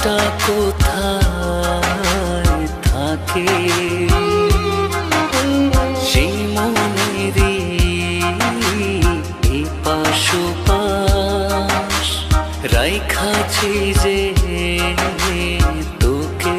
মনটা কোথায় থাকে সেই মনেরই এপাশ ওপাশ রাইখাছি যে তোকে।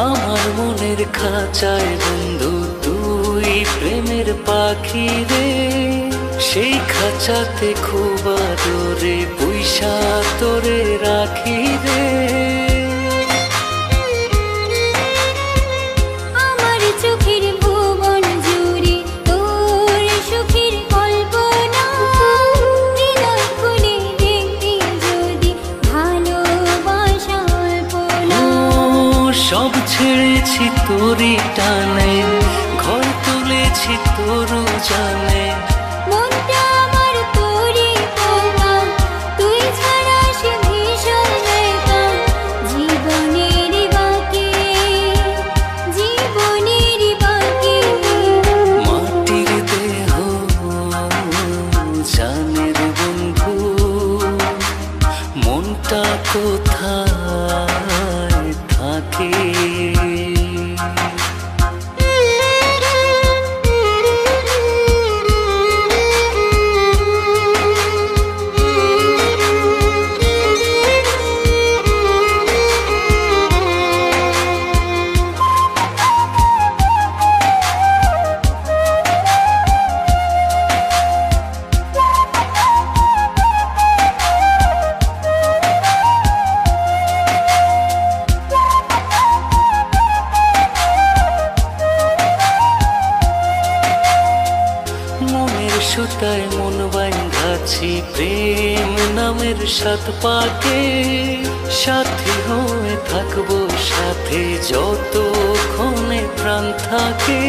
আমার মনের খাঁচায় বন্ধু তুই প্রেমের পাখি রে, সেই খাঁচাতে খুব আদরে পয়সা তোরে রাখি রে। আমার চোখের ভুবন জুড়ে তোর সুখের কল্পনা, হৃদয় খুলে দেখবি যদি ভালোবাসা অল্পনা। সব ছেড়েছি তোরই টানে, ঘর তুলেছি তোর জানে, মনটা আমার তোরই পোকা, তুই ছাড়া সে ভীষণ একা। জীবনের বাকি, জীবনের বাকি, মাটির দেহ জানের বন্ধু, মনটা কোথায় থাকে। সুতায় মন বাঁধাছি প্রেম নামের সাত পাকে, সাথী হয়ে থাকবো সাথে যতক্ষণে প্রাণ থাকে।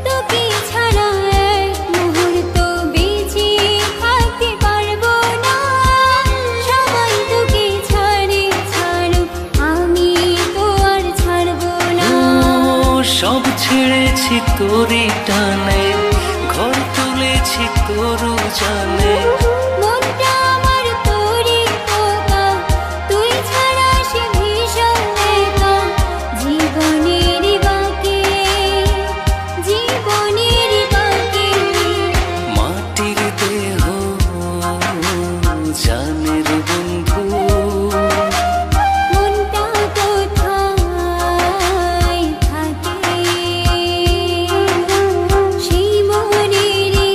তোকে ছাড়া এক মুহূর্ত বেঁচে থাকতে পারবো না, সবাই তোকে ছাড়ে ছাড়ুক আমি তো আর ছাড়বো না। সব ছেড়েছি তোরই টানে, ঘর তুলেছি তোর জানে, মনটা আমার তোরই পোকা, তুই ছাড়া সে ভীষণ একা। জীবনের বাকি, জীবনের বাকি, মাটির দেহ জানের বন্ধু, মনটা কোথায় থাকে সেই মনেরই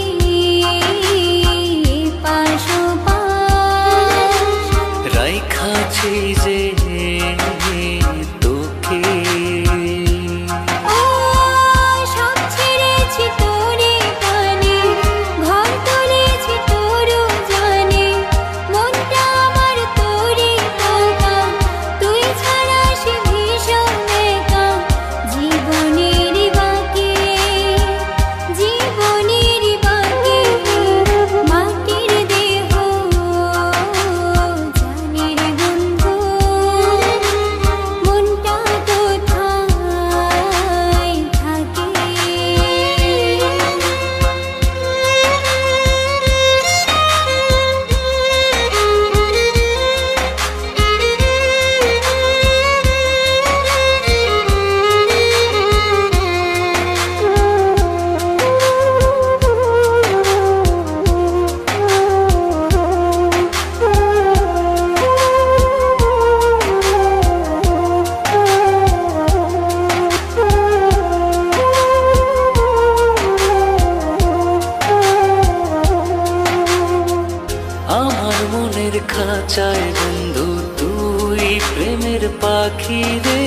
খাঁচায় বন্ধু তুই প্রেমের পাখি রে,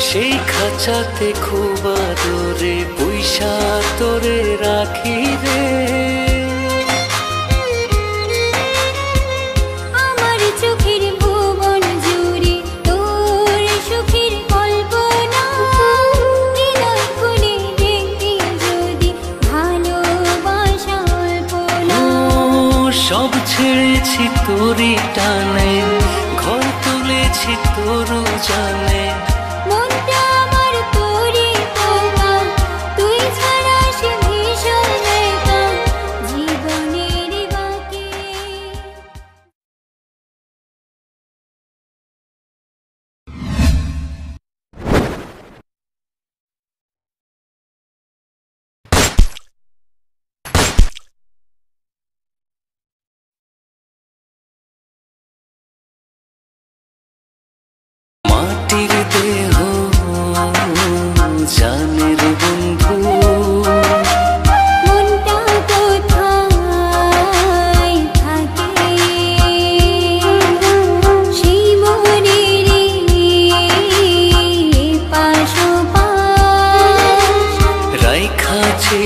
সেই খাঁচাতে খুব আদরে পয়সা তোরে রাখি রে। আমার চোখের ভুবন জুড়ে তোর সুখের কল্পনা, হৃদয় খুলে দেখবি যদি ভালোবাসা অল্পনা। সব ছেড়েছি তোরই টানে, ঘর তুলেছি তোর জানে, মনটা আমার তোরই পোকা, তুই ছাড়া সে ভীষণ একা জীবনের বাকি। মাটির দেহ জানের বন্ধু, মনটা কোথায় থাকে সেই মনের পাশোপাশ, রাইখাছি